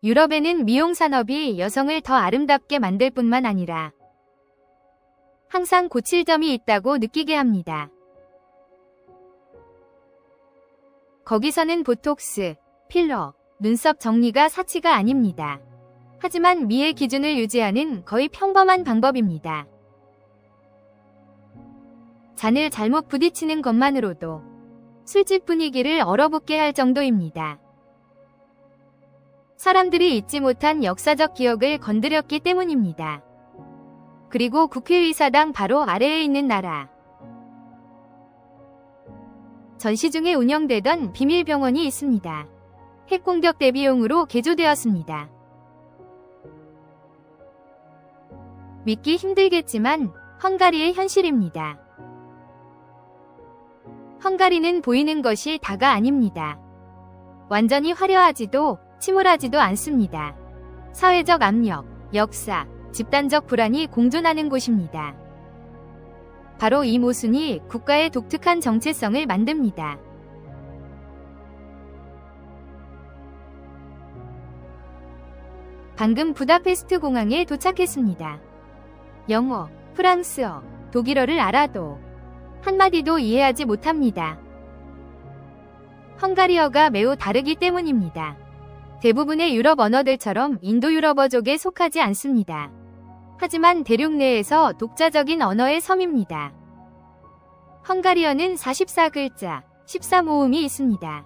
유럽에는 미용 산업이 여성을 더 아름답게 만들 뿐만 아니라 항상 고칠 점이 있다고 느끼게 합니다. 거기서는 보톡스, 필러, 눈썹 정리가 사치가 아닙니다. 하지만 미의 기준을 유지하는 거의 평범한 방법입니다. 잔을 잘못 부딪히는 것만으로도 술집 분위기를 얼어붙게 할 정도입니다. 사람들이 잊지 못한 역사적 기억을 건드렸기 때문입니다. 그리고 국회의사당 바로 아래에 있는 나라. 전시중에 운영되던 비밀병원이 있습니다. 핵공격 대비용으로 개조되었습니다. 믿기 힘들겠지만 헝가리의 현실입니다. 헝가리는 보이는 것이 다가 아닙니다. 완전히 화려하지도 침울하지도 않습니다. 사회적 압력, 역사, 집단적 불안이 공존하는 곳입니다. 바로 이 모순이 국가의 독특한 정체성을 만듭니다. 방금 부다페스트 공항에 도착했습니다. 영어, 프랑스어, 독일어를 알아도 한마디도 이해하지 못합니다. 헝가리어가 매우 다르기 때문입니다. 대부분의 유럽 언어들처럼 인도유럽어족에 속하지 않습니다. 하지만 대륙 내에서 독자적인 언어의 섬입니다. 헝가리어는 44글자, 14모음이 있습니다.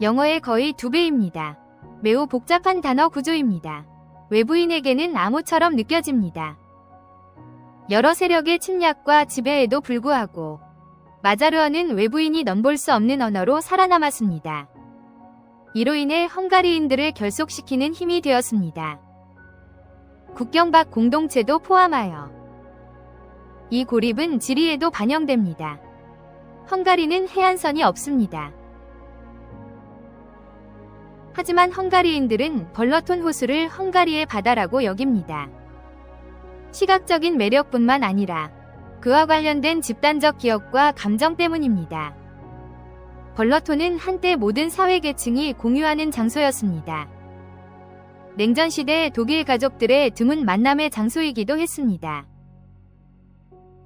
영어의 거의 2배입니다. 매우 복잡한 단어 구조입니다. 외부인에게는 암호처럼 느껴집니다. 여러 세력의 침략과 지배에도 불구하고 마자르어는 외부인이 넘볼 수 없는 언어로 살아남았습니다. 이로 인해 헝가리인들을 결속시키는 힘이 되었습니다. 국경 밖 공동체도 포함하여 이 고립은 지리에도 반영됩니다. 헝가리는 해안선이 없습니다. 하지만 헝가리인들은 벌러톤 호수를 헝가리의 바다라고 여깁니다. 시각적인 매력뿐만 아니라 그와 관련된 집단적 기억과 감정 때문입니다. 벌러톤은 한때 모든 사회계층이 공유하는 장소였습니다. 냉전시대 독일 가족들의 드문 만남의 장소이기도 했습니다.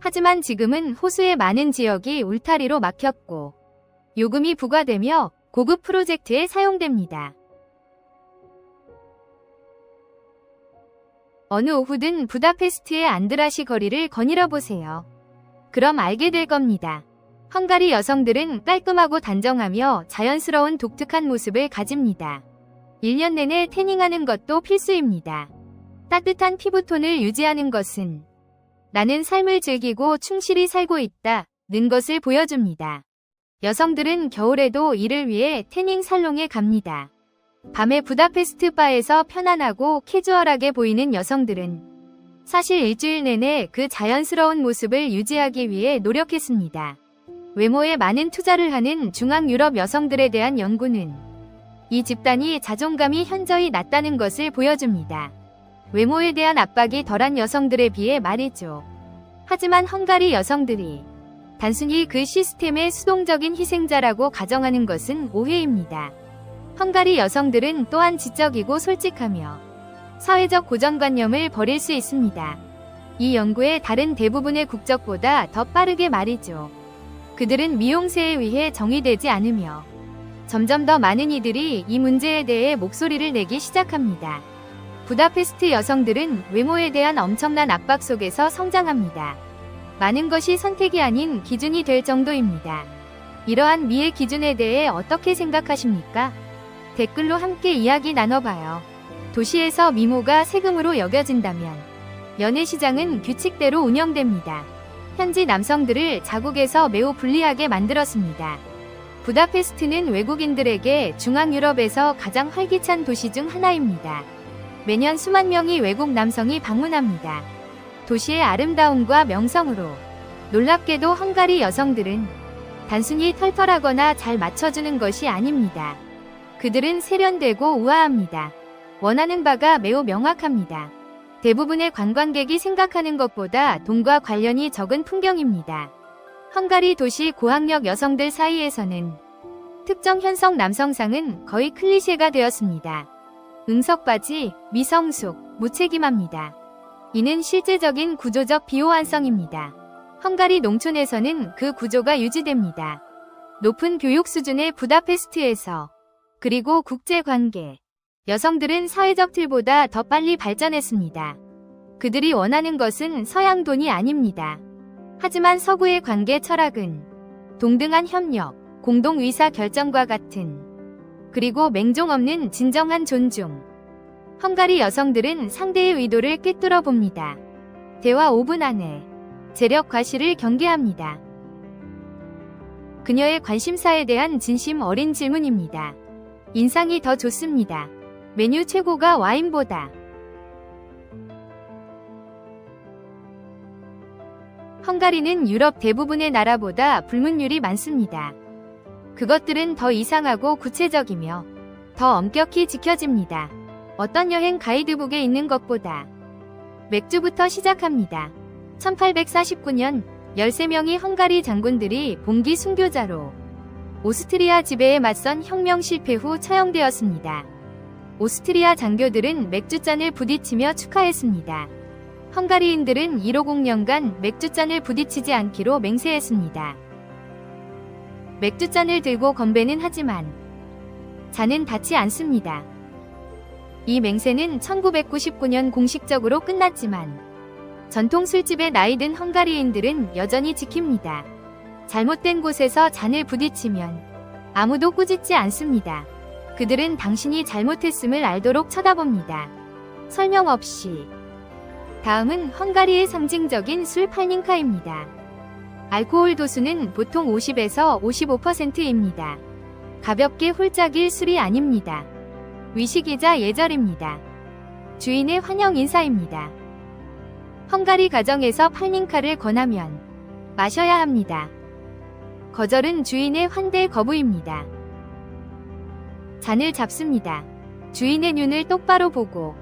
하지만 지금은 호수의 많은 지역이 울타리로 막혔고 요금이 부과되며 고급 프로젝트에 사용됩니다. 어느 오후든 부다페스트의 안드라시 거리를 거닐어 보세요. 그럼 알게 될 겁니다. 헝가리 여성들은 깔끔하고 단정하며 자연스러운 독특한 모습을 가집니다. 1년 내내 태닝하는 것도 필수입니다. 따뜻한 피부톤을 유지하는 것은 나는 삶을 즐기고 충실히 살고 있다는 것을 보여줍니다. 여성들은 겨울에도 이를 위해 태닝 살롱에 갑니다. 밤에 부다페스트 바에서 편안하고 캐주얼하게 보이는 여성들은 사실 일주일 내내 그 자연스러운 모습을 유지하기 위해 노력했습니다. 외모에 많은 투자를 하는 중앙유럽 여성들에 대한 연구는 이 집단이 자존감이 현저히 낮다는 것을 보여줍니다. 외모에 대한 압박이 덜한 여성들에 비해 말이죠. 하지만 헝가리 여성들이 단순히 그 시스템의 수동적인 희생자라고 가정하는 것은 오해입니다. 헝가리 여성들은 또한 지적이고 솔직하며 사회적 고정관념을 버릴 수 있습니다. 이 연구의 다른 대부분의 국적보다 더 빠르게 말이죠. 그들은 미용세에 의해 정의되지 않으며 점점 더 많은 이들이 이 문제에 대해 목소리를 내기 시작합니다. 부다페스트 여성들은 외모에 대한 엄청난 압박 속에서 성장합니다. 많은 것이 선택이 아닌 기준이 될 정도입니다. 이러한 미의 기준에 대해 어떻게 생각하십니까? 댓글로 함께 이야기 나눠봐요. 도시에서 미모가 세금으로 여겨진다면 연애시장은 규칙대로 운영됩니다. 현지 남성들을 자국에서 매우 불리하게 만들었습니다. 부다페스트는 외국인들에게 중앙유럽에서 가장 활기찬 도시 중 하나입니다. 매년 수만 명의 외국 남성이 방문합니다. 도시의 아름다움과 명성으로 놀랍게도 헝가리 여성들은 단순히 털털하거나 잘 맞춰주는 것이 아닙니다. 그들은 세련되고 우아합니다. 원하는 바가 매우 명확합니다. 대부분의 관광객이 생각하는 것보다 돈과 관련이 적은 풍경입니다. 헝가리 도시 고학력 여성들 사이에서는 특정 현성 남성상은 거의 클리셰가 되었습니다. 응석바지, 미성숙, 무책임합니다. 이는 실제적인 구조적 비호환성입니다. 헝가리 농촌에서는 그 구조가 유지됩니다. 높은 교육 수준의 부다페스트에서 그리고 국제관계, 여성들은 사회적 틀보다 더 빨리 발전했습니다. 그들이 원하는 것은 서양 돈이 아닙니다. 하지만 서구의 관계 철학은 동등한 협력, 공동 의사 결정과 같은 그리고 맹종 없는 진정한 존중. 헝가리 여성들은 상대의 의도를 꿰뚫어 봅니다. 대화 5분 안에 재력 과시를 경계합니다. 그녀의 관심사에 대한 진심 어린 질문입니다. 인상이 더 좋습니다. 메뉴 최고가 와인보다. 헝가리는 유럽 대부분의 나라보다 불문율이 많습니다. 그것들은 더 이상하고 구체적이며 더 엄격히 지켜집니다. 어떤 여행 가이드북에 있는 것보다. 맥주부터 시작합니다. 1849년 13명의 헝가리 장군들이 봉기 순교자로 오스트리아 지배에 맞선 혁명 실패 후 처형되었습니다. 오스트리아 장교들은 맥주잔을 부딪히며 축하했습니다. 헝가리인들은 150년간 맥주잔을 부딪히지 않기로 맹세했습니다. 맥주잔을 들고 건배는 하지만 잔은 닿지 않습니다. 이 맹세는 1999년 공식적으로 끝났지만 전통 술집의 나이든 헝가리인들은 여전히 지킵니다. 잘못된 곳에서 잔을 부딪히면 아무도 꾸짖지 않습니다. 그들은 당신이 잘못했음을 알도록 쳐다봅니다. 설명 없이. 다음은 헝가리의 상징적인 술 팔링카입니다. 알코올 도수는 보통 50에서 55%입니다. 가볍게 홀짝일 술이 아닙니다. 위식이자 예절입니다. 주인의 환영 인사입니다. 헝가리 가정에서 팔링카를 권하면 마셔야 합니다. 거절은 주인의 환대 거부입니다. 잔을 잡습니다. 주인의 눈을 똑바로 보고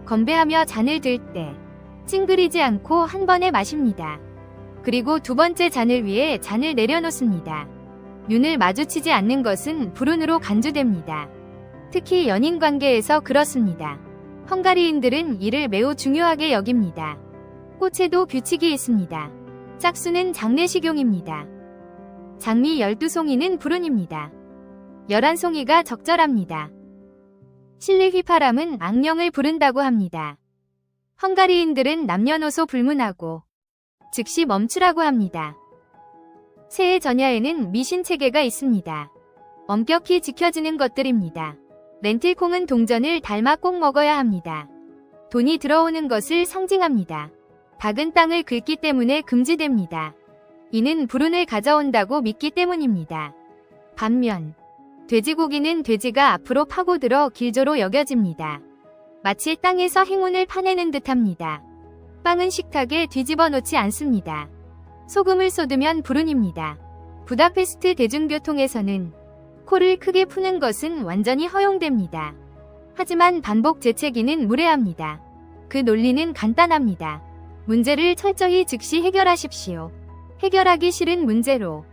건배하며 잔을 들 때 찡그리지 않고 한 번에 마십니다. 그리고 두 번째 잔을 위해 잔을 내려놓습니다. 눈을 마주치지 않는 것은 불운으로 간주됩니다. 특히 연인 관계에서 그렇습니다. 헝가리인들은 이를 매우 중요하게 여깁니다. 꽃에도 규칙이 있습니다. 짝수는 장례식용입니다. 장미 12송이는 불운입니다. 11송이가 적절합니다. 실내 휘파람은 악령을 부른다고 합니다. 헝가리인들은 남녀노소 불문하고 즉시 멈추라고 합니다. 새해 전야에는 미신 체계가 있습니다. 엄격히 지켜지는 것들입니다. 렌틸콩은 동전을 닮아 꼭 먹어야 합니다. 돈이 들어오는 것을 상징합니다. 닭은 땅을 긁기 때문에 금지됩니다. 이는 불운을 가져온다고 믿기 때문입니다. 반면 돼지고기는 돼지가 앞으로 파고들어 길조로 여겨집니다. 마치 땅에서 행운을 파내는 듯합니다. 빵은 식탁에 뒤집어 놓지 않습니다. 소금을 쏟으면 불운입니다. 부다페스트 대중교통에서는 코를 크게 푸는 것은 완전히 허용됩니다. 하지만 반복 재채기는 무례합니다. 그 논리는 간단합니다. 문제를 철저히 즉시 해결하십시오. 해결하기 싫은 문제로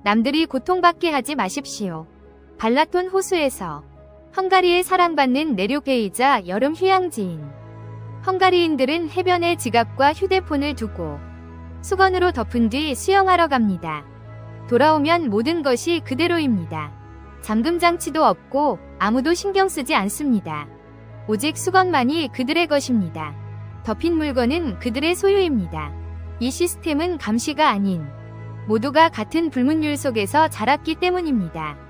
남들이 고통받게 하지 마십시오. 발라톤 호수에서 헝가리의 사랑받는 내륙배이자 여름 휴양지인 헝가리인들은 해변에 지갑과 휴대폰을 두고 수건으로 덮은 뒤 수영하러 갑니다. 돌아오면 모든 것이 그대로입니다. 잠금장치도 없고 아무도 신경 쓰지 않습니다. 오직 수건만이 그들의 것입니다. 덮인 물건은 그들의 소유입니다. 이 시스템은 감시가 아닌 모두가 같은 불문율 속에서 자랐기 때문입니다.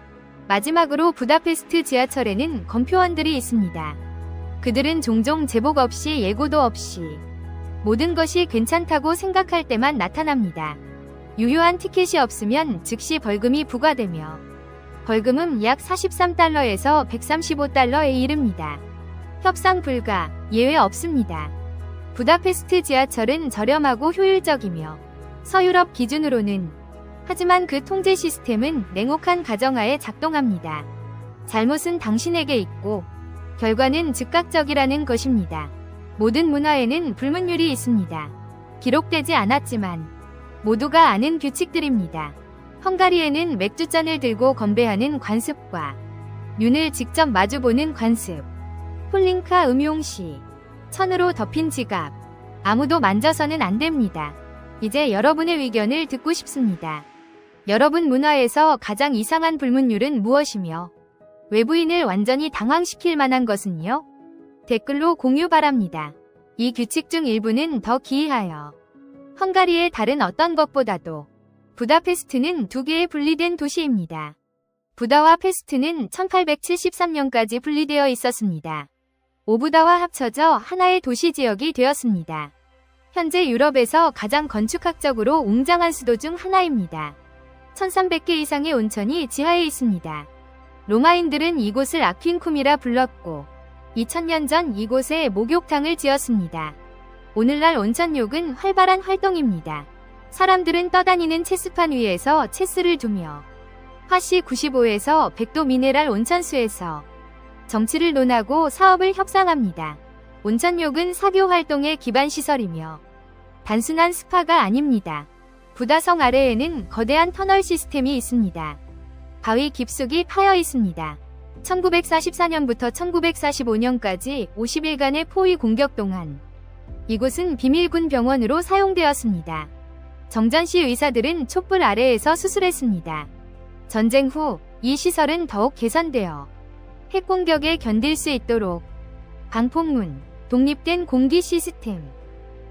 마지막으로 부다페스트 지하철에는 검표원들이 있습니다. 그들은 종종 제복 없이 예고도 없이 모든 것이 괜찮다고 생각할 때만 나타납니다. 유효한 티켓이 없으면 즉시 벌금이 부과되며 벌금은 약 43달러에서 135달러에 이릅니다. 협상 불가, 예외 없습니다. 부다페스트 지하철은 저렴하고 효율적이며 서유럽 기준으로는 하지만 그 통제 시스템은 냉혹한 가정하에 작동합니다. 잘못은 당신에게 있고 결과는 즉각적이라는 것입니다. 모든 문화에는 불문율이 있습니다. 기록되지 않았지만 모두가 아는 규칙들입니다. 헝가리에는 맥주잔을 들고 건배하는 관습과 눈을 직접 마주보는 관습, 폴링카 음용시, 천으로 덮인 지갑. 아무도 만져서는 안 됩니다. 이제 여러분의 의견을 듣고 싶습니다. 여러분 문화에서 가장 이상한 불문율은 무엇이며 외부인을 완전히 당황시킬 만한 것은요? 댓글로 공유 바랍니다. 이 규칙 중 일부는 더 기이하여 헝가리의 다른 어떤 것보다도 부다페스트는 두 개의 분리된 도시입니다. 부다와 페스트는 1873년까지 분리되어 있었습니다. 오부다와 합쳐져 하나의 도시 지역이 되었습니다. 현재 유럽에서 가장 건축학적으로 웅장한 수도 중 하나입니다. 1300개 이상의 온천이 지하에 있습니다. 로마인들은 이곳을 아퀸쿰이라 불렀고 2000년 전 이곳에 목욕탕을 지었습니다. 오늘날 온천욕은 활발한 활동입니다. 사람들은 떠다니는 체스판 위에서 체스를 두며 화씨 95에서 100도 미네랄 온천수에서 정치를 논하고 사업을 협상합니다. 온천욕은 사교 활동의 기반 시설이며 단순한 스파가 아닙니다. 부다성 아래에는 거대한 터널 시스템이 있습니다. 바위 깊숙이 파여 있습니다. 1944년부터 1945년까지 50일간의 포위 공격 동안 이곳은 비밀군 병원으로 사용되었습니다. 정전시 의사들은 촛불 아래에서 수술했습니다. 전쟁 후 이 시설은 더욱 개선되어 핵공격에 견딜 수 있도록 방폭문, 독립된 공기 시스템,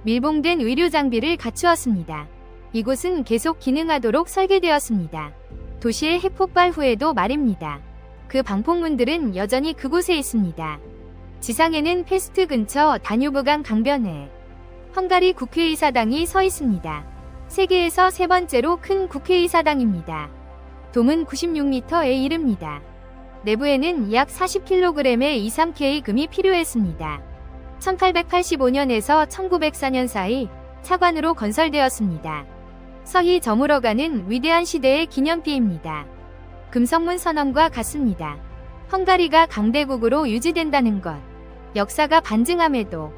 밀봉된 의료 장비를 갖추었습니다. 이곳은 계속 기능하도록 설계되었습니다. 도시의 핵폭발 후에도 말입니다. 그 방폭문들은 여전히 그곳에 있습니다. 지상에는 페스트 근처 다뉴브강 강변에 헝가리 국회의사당이 서 있습니다. 세계에서 세 번째로 큰 국회의사당입니다. 돔은 96m에 이릅니다. 내부에는 약 40kg의 23K 금이 필요했습니다. 1885년에서 1904년 사이 차관으로 건설되었습니다. 서히 저물어가는 위대한 시대의 기념비입니다. 금성문 선언과 같습니다. 헝가리가 강대국으로 유지된다는 것. 역사가 반증함에도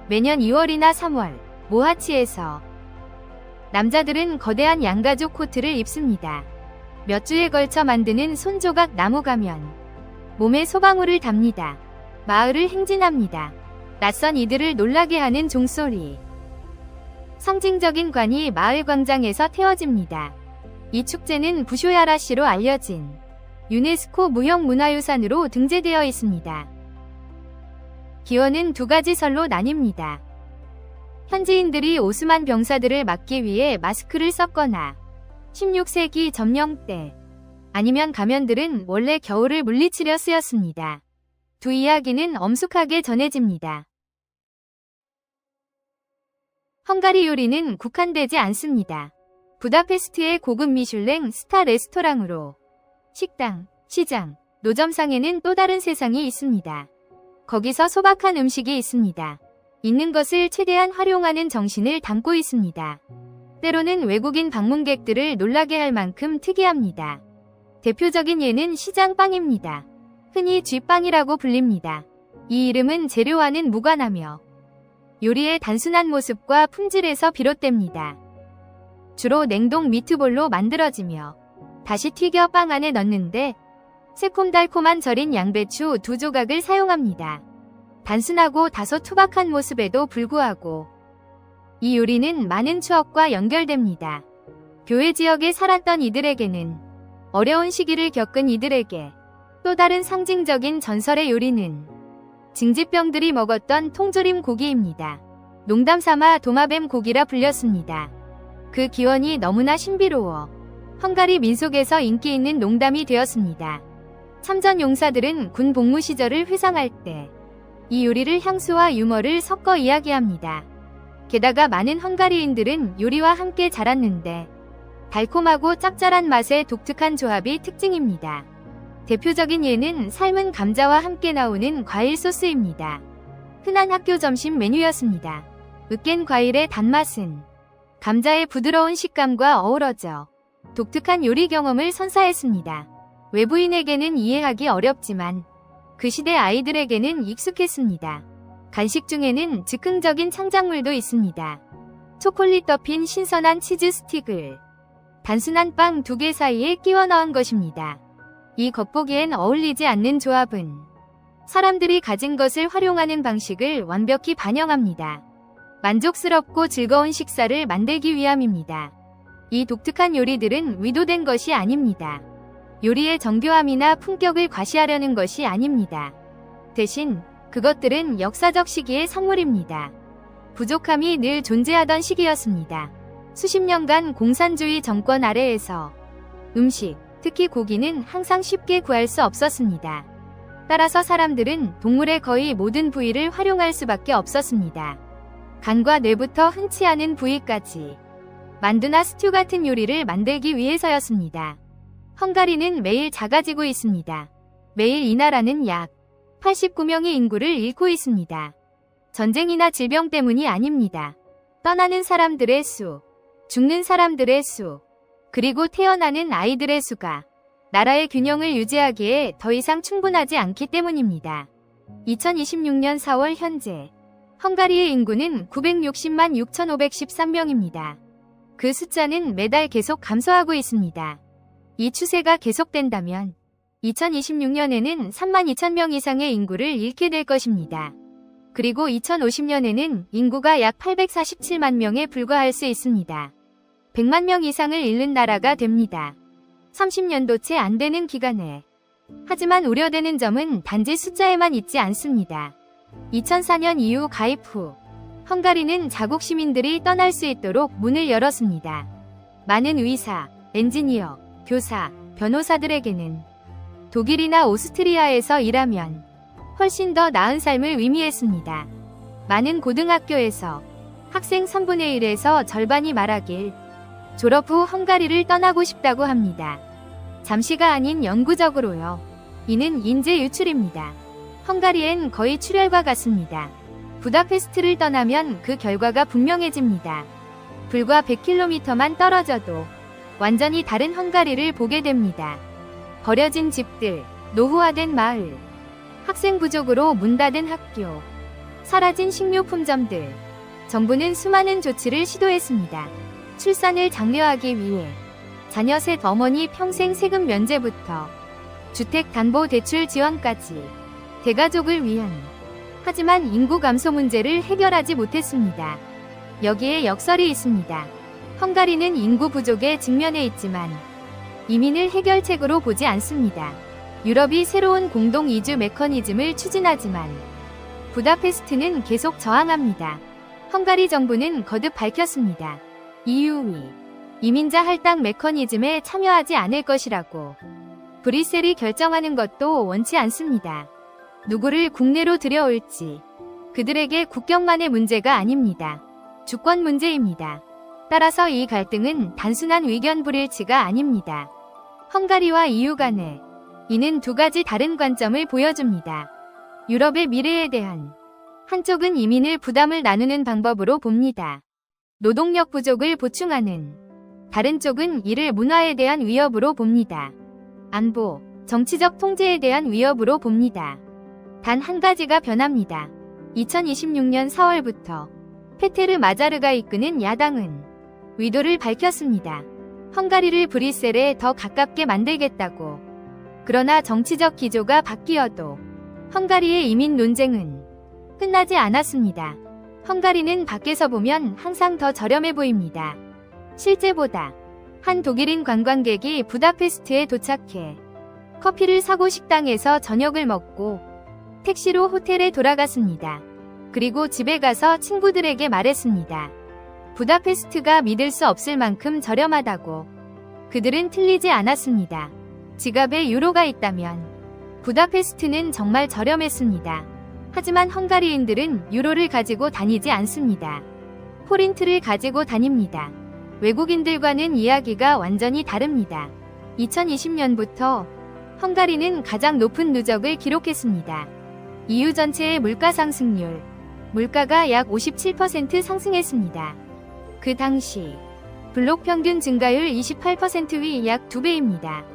매년 2월이나 3월 모하치에서 남자들은 거대한 양가죽 코트를 입습니다. 몇 주에 걸쳐 만드는 손조각 나무 가면, 몸에 소방울을 답니다. 마을을 행진합니다. 낯선 이들을 놀라게 하는 종소리. 상징적인 관이 마을 광장에서 태워집니다. 이 축제는 부쇼야라시로 알려진 유네스코 무형문화유산으로 등재되어 있습니다. 기원은 두 가지 설로 나뉩니다. 현지인들이 오스만 병사들을 막기 위해 마스크를 썼거나 16세기 점령 때 아니면 가면들은 원래 겨울을 물리치려 쓰였습니다. 두 이야기는 엄숙하게 전해집니다. 헝가리 요리는 국한되지 않습니다. 부다페스트의 고급 미슐랭 스타 레스토랑으로 식당, 시장, 노점상에는 또 다른 세상이 있습니다. 거기서 소박한 음식이 있습니다. 있는 것을 최대한 활용하는 정신을 담고 있습니다. 때로는 외국인 방문객들을 놀라게 할 만큼 특이합니다. 대표적인 예는 시장빵입니다. 흔히 쥐빵이라고 불립니다. 이 이름은 재료와는 무관하며 요리의 단순한 모습과 품질에서 비롯됩니다. 주로 냉동 미트볼로 만들어지며 다시 튀겨 빵 안에 넣는데 새콤달콤한 절인 양배추 2조각을 사용합니다. 단순하고 다소 투박한 모습에도 불구하고 이 요리는 많은 추억과 연결됩니다. 교회 지역에 살았던 이들에게는, 어려운 시기를 겪은 이들에게 또 다른 상징적인 전설의 요리는 징집병들이 먹었던 통조림 고기입니다. 농담삼아 도마뱀 고기라 불렸습니다. 그 기원이 너무나 신비로워 헝가리 민속에서 인기 있는 농담이 되었습니다. 참전 용사들은 군 복무 시절을 회상할 때 이 요리를 향수와 유머를 섞어 이야기합니다. 게다가 많은 헝가리인들은 요리와 함께 자랐는데 달콤하고 짭짤한 맛의 독특한 조합이 특징입니다. 대표적인 예는 삶은 감자와 함께 나오는 과일 소스입니다. 흔한 학교 점심 메뉴였습니다. 으깬 과일의 단맛은 감자의 부드러운 식감과 어우러져 독특한 요리 경험을 선사했습니다. 외부인에게는 이해하기 어렵지만 그 시대 아이들에게는 익숙했습니다. 간식 중에는 즉흥적인 창작물도 있습니다. 초콜릿 덮인 신선한 치즈 스틱을 단순한 빵 2개 사이에 끼워 넣은 것입니다. 이 겉보기엔 어울리지 않는 조합은 사람들이 가진 것을 활용하는 방식을 완벽히 반영합니다. 만족스럽고 즐거운 식사를 만들기 위함입니다. 이 독특한 요리들은 의도된 것이 아닙니다. 요리의 정교함이나 품격을 과시하려는 것이 아닙니다. 대신 그것들은 역사적 시기의産物입니다. 부족함이 늘 존재하던 시기였습니다. 수십 년간 공산주의 정권 아래에서 음식, 특히 고기는 항상 쉽게 구할 수 없었습니다. 따라서 사람들은 동물의 거의 모든 부위를 활용할 수밖에 없었습니다. 간과 뇌부터 흔치 않은 부위까지 만두나 스튜 같은 요리를 만들기 위해서였습니다. 헝가리는 매일 작아지고 있습니다. 매일 이 나라는 약 89명의 인구를 잃고 있습니다. 전쟁이나 질병 때문이 아닙니다. 떠나는 사람들의 수, 죽는 사람들의 수, 그리고 태어나는 아이들의 수가 나라의 균형을 유지하기에 더 이상 충분하지 않기 때문입니다. 2026년 4월 현재 헝가리의 인구는 960만 6,513명입니다. 그 숫자는 매달 계속 감소하고 있습니다. 이 추세가 계속된다면 2026년에는 3만 2천명 이상의 인구를 잃게 될 것입니다. 그리고 2050년에는 인구가 약 847만 명에 불과할 수 있습니다. 100만 명 이상을 잃는 나라가 됩니다. 30년도 채 안 되는 기간에. 하지만 우려되는 점은 단지 숫자에만 있지 않습니다. 2004년 이후 가입 후 헝가리는 자국 시민들이 떠날 수 있도록 문을 열었습니다. 많은 의사, 엔지니어, 교사, 변호사들에게는 독일이나 오스트리아에서 일하면 훨씬 더 나은 삶을 의미했습니다. 많은 고등학교에서 학생 3분의 1에서 절반이 말하길 졸업 후 헝가리를 떠나고 싶다고 합니다. 잠시가 아닌 영구적으로요. 이는 인재 유출입니다. 헝가리엔 거의 출혈과 같습니다. 부다페스트를 떠나면 그 결과가 분명해집니다. 불과 100km만 떨어져도 완전히 다른 헝가리를 보게 됩니다. 버려진 집들, 노후화된 마을, 학생 부족으로 문 닫은 학교, 사라진 식료품점들. 정부는 수많은 조치를 시도했습니다. 출산을 장려하기 위해 자녀 셋 어머니 평생 세금 면제부터 주택담보대출 지원까지 대가족을 위한. 하지만 인구 감소 문제를 해결하지 못했습니다. 여기에 역설이 있습니다. 헝가리는 인구 부족에 직면해 있지만 이민을 해결책으로 보지 않습니다. 유럽이 새로운 공동 이주 메커니즘을 추진하지만 부다페스트는 계속 저항합니다. 헝가리 정부는 거듭 밝혔습니다. EU이 이민자 할당 메커니즘에 참여하지 않을 것이라고. 브뤼셀이 결정하는 것도 원치 않습니다. 누구를 국내로 들여올지 그들에게 국경만의 문제가 아닙니다. 주권 문제입니다. 따라서 이 갈등은 단순한 의견 불일치가 아닙니다. 헝가리와 EU 간에 이는 두 가지 다른 관점을 보여줍니다. 유럽의 미래에 대한 한쪽은 이민을 부담을 나누는 방법으로 봅니다. 노동력 부족을 보충하는 다른 쪽은 이를 문화에 대한 위협으로 봅니다. 안보, 정치적 통제에 대한 위협으로 봅니다. 단 한 가지가 변합니다. 2026년 4월부터 페테르 마자르가 이끄는 야당은 의도를 밝혔습니다. 헝가리를 브뤼셀에 더 가깝게 만들겠다고. 그러나 정치적 기조가 바뀌어도 헝가리의 이민 논쟁은 끝나지 않았습니다. 헝가리는 밖에서 보면 항상 더 저렴해 보입니다. 실제보다 한 독일인 관광객이 부다페스트에 도착해 커피를 사고 식당에서 저녁을 먹고 택시로 호텔에 돌아갔습니다. 그리고 집에 가서 친구들에게 말했습니다. 부다페스트가 믿을 수 없을 만큼 저렴하다고. 그들은 틀리지 않았습니다. 지갑에 유로가 있다면 부다페스트는 정말 저렴했습니다. 하지만 헝가리인들은 유로를 가지고 다니지 않습니다. 포린트를 가지고 다닙니다. 외국인들과는 이야기가 완전히 다릅니다. 2020년부터 헝가리는 가장 높은 누적을 기록했습니다. EU 전체의 물가 상승률, 물가가 약 57% 상승했습니다. 그 당시 블록 평균 증가율 28%위 약 2배입니다.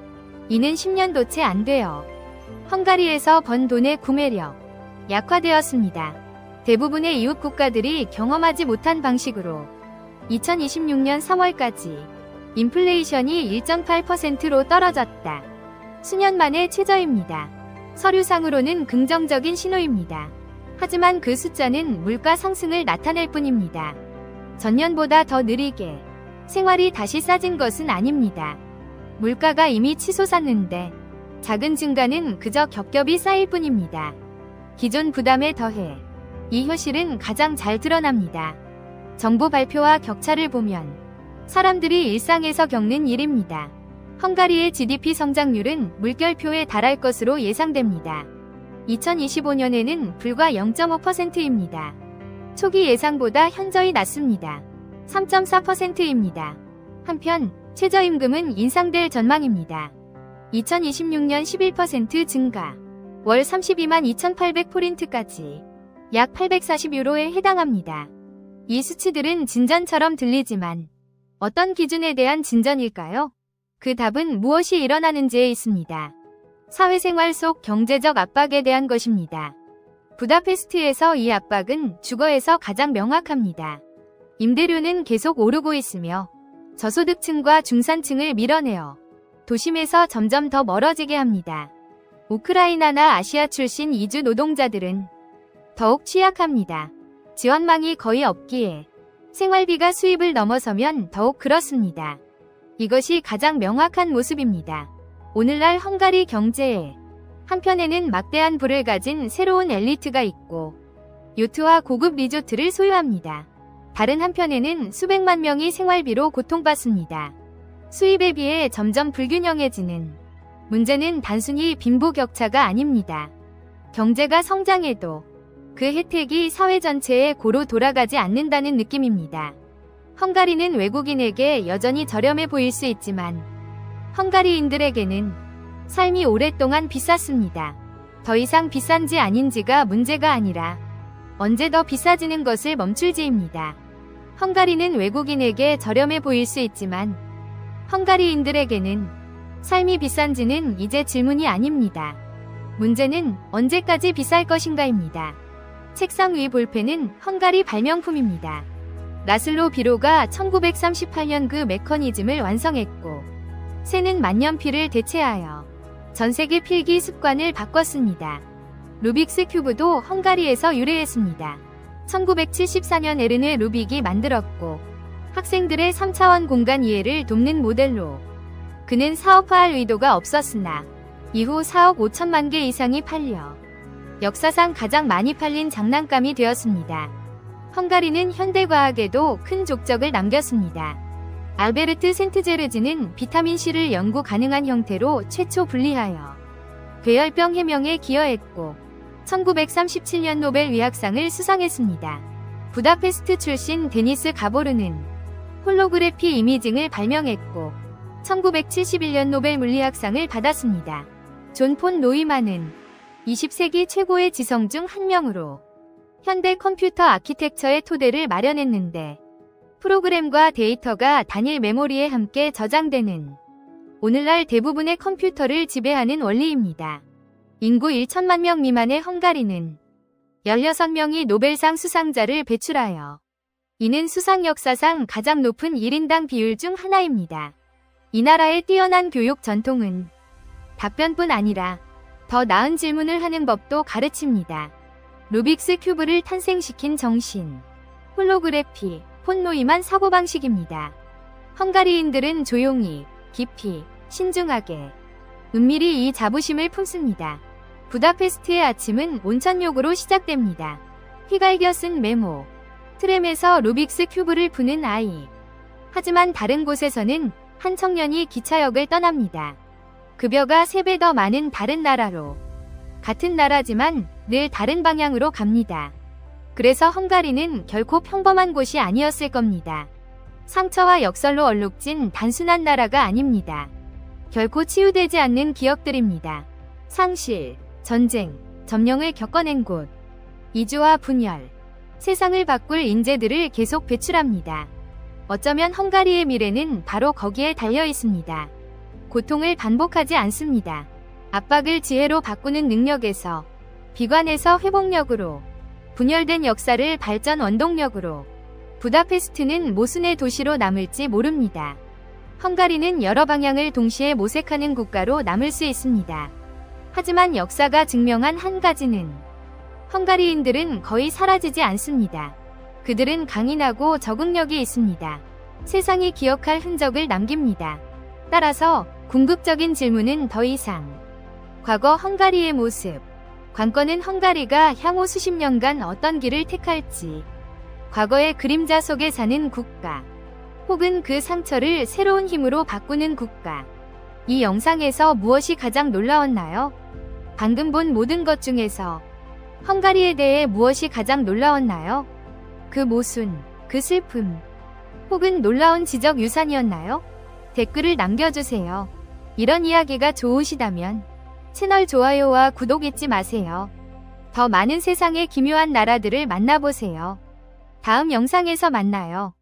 이는 10년도 채 안 돼요. 헝가리에서 번 돈의 구매력 약화되었습니다. 대부분의 이웃 국가들이 경험하지 못한 방식으로 2026년 3월까지 인플레이션이 1.8%로 떨어졌다. 수년 만의 최저입니다. 서류상으로는 긍정적인 신호입니다. 하지만 그 숫자는 물가 상승을 나타낼 뿐입니다. 전년보다 더 느리게 생활이 다시 싸진 것은 아닙니다. 물가가 이미 치솟았는데 작은 증가는 그저 겹겹이 쌓일 뿐입니다. 기존 부담에 더해 이 현실은 가장 잘 드러납니다. 정부 발표와 격차를 보면 사람들이 일상에서 겪는 일입니다. 헝가리의 GDP 성장률은 물결표에 달할 것으로 예상됩니다. 2025년에는 불과 0.5%입니다. 초기 예상보다 현저히 낮습니다. 3.4%입니다. 한편 최저임금은 인상될 전망입니다. 2026년 11% 증가, 월 32만 2,800포린트까지 약 840유로에 해당합니다. 이 수치들은 진전처럼 들리지만 어떤 기준에 대한 진전일까요? 그 답은 무엇이 일어나는지에 있습니다. 사회생활 속 경제적 압박에 대한 것입니다. 부다페스트에서 이 압박은 주거에서 가장 명확합니다. 임대료는 계속 오르고 있으며 저소득층과 중산층을 밀어내어 도심에서 점점 더 멀어지게 합니다. 우크라이나나 아시아 출신 이주 노동자들은 더욱 취약합니다. 지원망이 거의 없기에 생활비가 수입을 넘어서면 더욱 그렇습니다. 이것이 가장 명확한 모습입니다. 오늘날 헝가리 경제에 한편에는 막대한 부를 가진 새로운 엘리트가 있고 요트와 고급 리조트를 소유합니다. 다른 한편에는 수백만 명이 생활비로 고통받습니다. 수입에 비해 점점 불균형해지는 문제는 단순히 빈부격차가 아닙니다. 경제가 성장해도 그 혜택이 사회 전체에 고루 돌아가지 않는다는 느낌입니다. 헝가리는 외국인에게 여전히 저렴해 보일 수 있지만 헝가리인들에게는 삶이 오랫동안 비쌌습니다. 더 이상 비싼지 아닌지가 문제가 아니라 언제 더 비싸지는 것을 멈출지입니다. 헝가리는 외국인에게 저렴해 보일 수 있지만 헝가리인들에게는 삶이 비싼지는 이제 질문이 아닙니다. 문제는 언제까지 비쌀 것인가입니다. 책상 위 볼펜은 헝가리 발명품입니다. 라슬로 비로가 1938년 그 메커니즘을 완성했고 새는 만년필을 대체하여 전세계 필기 습관을 바꿨습니다. 루빅스 큐브도 헝가리에서 유래했습니다. 1974년 에르네 루빅이 만들었고 학생들의 3차원 공간 이해를 돕는 모델로 그는 사업화할 의도가 없었으나 이후 4억 5천만 개 이상이 팔려 역사상 가장 많이 팔린 장난감이 되었습니다. 헝가리는 현대과학에도 큰 족적을 남겼습니다. 알베르트 센트제르지는 비타민C를 연구 가능한 형태로 최초 분리하여 괴혈병 해명에 기여했고 1937년 노벨 의학상을 수상했습니다. 부다페스트 출신 데니스 가보르는 홀로그래피 이미징을 발명했고 1971년 노벨 물리학상을 받았습니다. 존 폰 노이만은 20세기 최고의 지성 중 한 명으로 현대 컴퓨터 아키텍처의 토대를 마련했는데 프로그램과 데이터가 단일 메모리에 함께 저장되는 오늘날 대부분의 컴퓨터를 지배하는 원리입니다. 인구 1천만 명 미만의 헝가리는 16명이 노벨상 수상자를 배출하여 이는 수상 역사상 가장 높은 1인당 비율 중 하나입니다. 이 나라의 뛰어난 교육 전통은 답변뿐 아니라 더 나은 질문을 하는 법도 가르칩니다. 루빅스 큐브를 탄생시킨 정신, 홀로그래피, 폰 노이만 사고방식입니다. 헝가리인들은 조용히, 깊이, 신중하게, 은밀히 이 자부심을 품습니다. 부다페스트의 아침은 온천욕으로 시작됩니다. 휘갈겨 쓴 메모, 트램에서 루빅스 큐브를 푸는 아이. 하지만 다른 곳에서는 한 청년이 기차역을 떠납니다. 급여가 3배 더 많은 다른 나라로. 같은 나라지만 늘 다른 방향으로 갑니다. 그래서 헝가리는 결코 평범한 곳이 아니었을 겁니다. 상처와 역설로 얼룩진 단순한 나라가 아닙니다. 결코 치유되지 않는 기억들입니다. 상실, 전쟁, 점령을 겪어낸 곳, 이주와 분열, 세상을 바꿀 인재들을 계속 배출합니다. 어쩌면 헝가리의 미래는 바로 거기에 달려 있습니다. 고통을 반복하지 않습니다. 압박을 지혜로 바꾸는 능력에서, 비관에서 회복력으로, 분열된 역사를 발전 원동력으로. 부다페스트는 모순의 도시로 남을지 모릅니다. 헝가리는 여러 방향을 동시에 모색하는 국가로 남을 수 있습니다. 하지만 역사가 증명한 한 가지는 헝가리인들은 거의 사라지지 않습니다. 그들은 강인하고 적응력이 있습니다. 세상이 기억할 흔적을 남깁니다. 따라서 궁극적인 질문은 더 이상 과거 헝가리의 모습, 관건은 헝가리가 향후 수십 년간 어떤 길을 택할지, 과거의 그림자 속에 사는 국가, 혹은 그 상처를 새로운 힘으로 바꾸는 국가. 이 영상에서 무엇이 가장 놀라웠나요? 방금 본 모든 것 중에서 헝가리에 대해 무엇이 가장 놀라웠나요? 그 모순, 그 슬픔, 혹은 놀라운 지적 유산이었나요? 댓글을 남겨주세요. 이런 이야기가 좋으시다면 채널 좋아요와 구독 잊지 마세요. 더 많은 세상의 기묘한 나라들을 만나보세요. 다음 영상에서 만나요.